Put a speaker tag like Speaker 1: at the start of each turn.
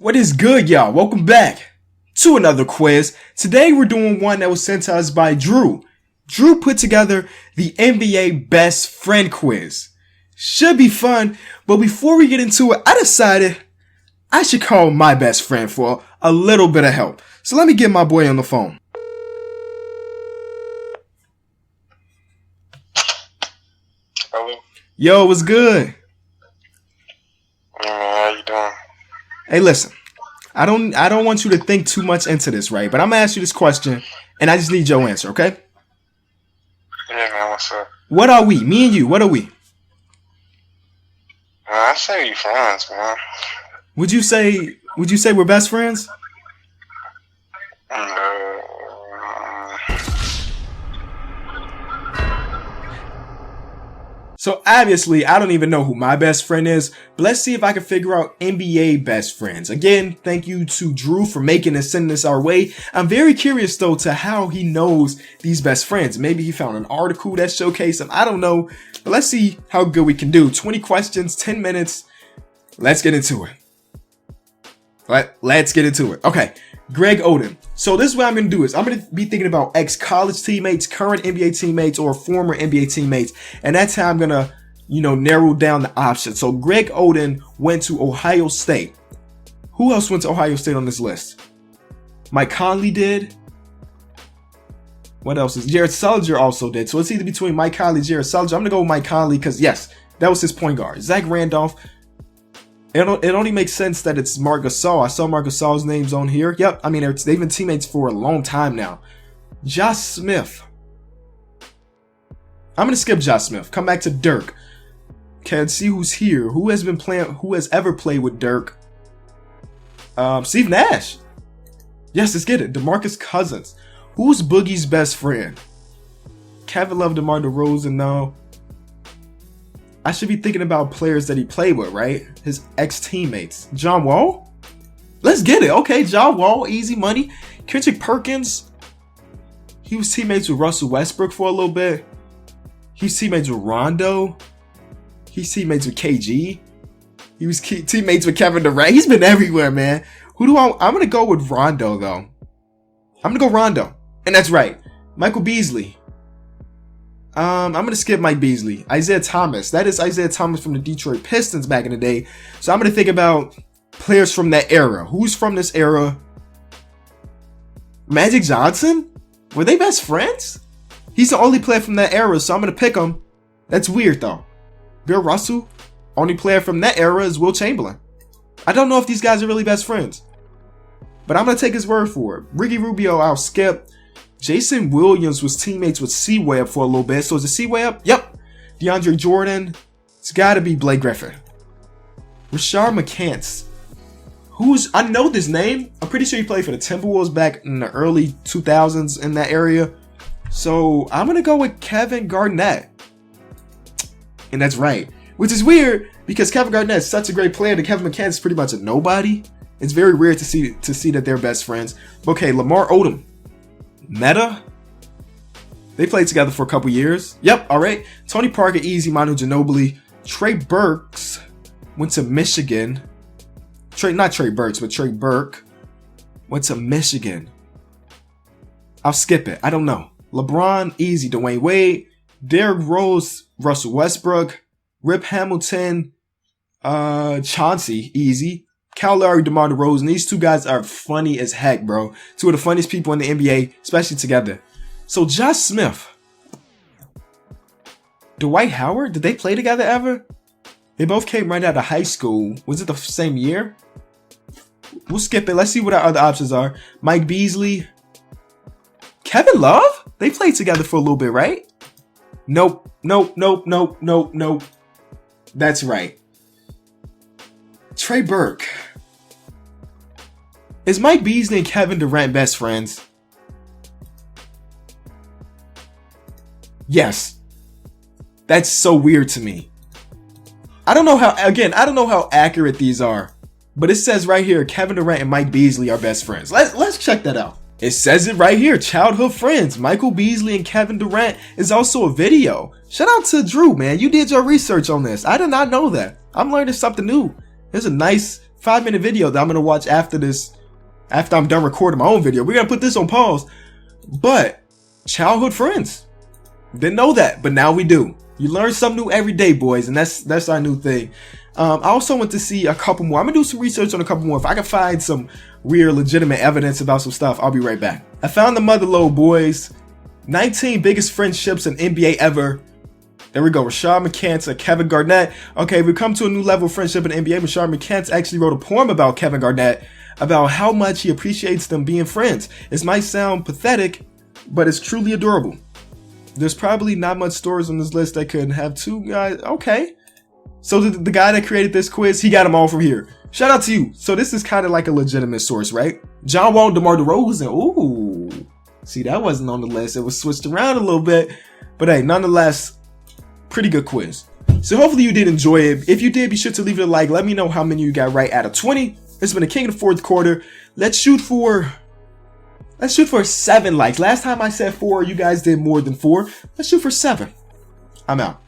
Speaker 1: What is good, y'all? Welcome back to another quiz. Today we're doing one that was sent to us by Drew. Drew put together the NBA Best Friend quiz. Should be fun, but before we get into it, I decided I should call my best friend for a little bit of help. So let me get my boy on the phone.
Speaker 2: Hello?
Speaker 1: Yo, what's good?
Speaker 2: How you doing?
Speaker 1: Hey, listen, I don't want you to think too much into this, right? But I'm gonna ask you this question, and I just need your answer, okay?
Speaker 2: Yeah, man, what's up?
Speaker 1: What are we? Me and you, what are we?
Speaker 2: I say you friends, man.
Speaker 1: Would you say we're best friends? So obviously, I don't even know who my best friend is, but let's see if I can figure out NBA best friends. Again, thank you to Drew for making and sending this our way. I'm very curious though to how he knows these best friends. Maybe he found an article that showcased them. I don't know, but let's see how good we can do. 20 questions, 10 minutes. Let's get into it. Let's get into it. Okay, Greg Oden. So this is what I'm going to do is I'm going to be thinking about ex-college teammates, current NBA teammates, or former NBA teammates. And that's how I'm going to, narrow down the options. So Greg Oden went to Ohio State. Who else went to Ohio State on this list? Mike Conley did. What else is Jared Sullinger also did. So it's either between Mike Conley and Jared Sullinger. I'm going to go with Mike Conley because, yes, that was his point guard. Zach Randolph. It only makes sense that it's Marc Gasol. I saw Marc Gasol's names on here. Yep, I mean, they've been teammates for a long time now. Josh Smith. I'm going to skip Josh Smith. Come back to Dirk. Can't see who's here. Who has ever played with Dirk? Steve Nash. Yes, let's get it. DeMarcus Cousins. Who's Boogie's best friend? Kevin Love, DeMar DeRozan, no. I should be thinking about players that he played with, right? His ex-teammates. John Wall? Let's get it. Okay, John Wall, easy money. Kendrick Perkins. He was teammates with Russell Westbrook for a little bit. He's teammates with Rondo. He's teammates with KG. He was teammates with Kevin Durant. He's been everywhere, man. I'm going to go with Rondo, though. I'm going to go Rondo. And that's right. Michael Beasley. I'm going to skip Mike Beasley. Isaiah Thomas. That is Isaiah Thomas from the Detroit Pistons back in the day. So I'm going to think about players from that era. Who's from this era? Magic Johnson? Were they best friends? He's the only player from that era, so I'm going to pick him. That's weird, though. Bill Russell? Only player from that era is Will Chamberlain. I don't know if these guys are really best friends. But I'm going to take his word for it. Ricky Rubio, I'll skip. Jason Williams was teammates with C-Webb for a little bit. So is it C-Webb? Yep. DeAndre Jordan. It's got to be Blake Griffin. Rashard McCants. I know this name. I'm pretty sure he played for the Timberwolves back in the early 2000s in that area. So I'm going to go with Kevin Garnett. And that's right. Which is weird because Kevin Garnett is such a great player that Kevin McCants is pretty much a nobody. It's very rare to see that they're best friends. Okay, Lamar Odom. Meta? They played together for a couple years. Yep, alright. Tony Parker, easy. Manu Ginobili. Trey Burks went to Michigan. Not Trey Burks, but Trey Burke went to Michigan. I'll skip it. I don't know. LeBron, easy. Dwayne Wade. Derrick Rose, Russell Westbrook. Rip Hamilton, Chauncey, easy. Kyle Lowry, DeMar DeRozan. These two guys are funny as heck, bro. Two of the funniest people in the NBA, especially together. So Josh Smith. Dwight Howard, did they play together ever? They both came right out of high school. Was it the same year? We'll skip it. Let's see what our other options are. Mike Beasley. Kevin Love? They played together for a little bit, right? Nope. That's right. Trey Burke. Is Mike Beasley and Kevin Durant best friends? Yes. That's so weird to me. I don't know how accurate these are. But it says right here, Kevin Durant and Mike Beasley are best friends. Let's check that out. It says it right here, childhood friends. Michael Beasley and Kevin Durant is also a video. Shout out to Drew, man. You did your research on this. I did not know that. I'm learning something new. There's a nice 5-minute video that I'm going to watch after this, after I'm done recording my own video. We're going to put this on pause. But childhood friends. Didn't know that, but now we do. You learn something new every day, boys, and that's our new thing. I also want to see a couple more. I'm going to do some research on a couple more. If I can find some real legitimate evidence about some stuff, I'll be right back. I found the mother lode, boys. 19 biggest friendships in NBA ever. There we go. Rashad McCants, Kevin Garnett. Okay, we come to a new level of friendship in the NBA. Rashad McCants actually wrote a poem about Kevin Garnett, about how much he appreciates them being friends. It might sound pathetic, but it's truly adorable. There's probably not much stories on this list that could have two guys. Okay. So the guy that created this quiz, he got them all from here. Shout out to you. So this is kind of like a legitimate source, right? John Wall, DeMar DeRozan. Ooh. See, that wasn't on the list. It was switched around a little bit. But hey, nonetheless, pretty good quiz. So hopefully you did enjoy it. If you did, be sure to leave it a like. Let me know how many you got right out of 20. It's been the king of the fourth quarter. Let's shoot for 7 likes. Last time I said 4, you guys did more than 4. Let's shoot for 7. I'm out.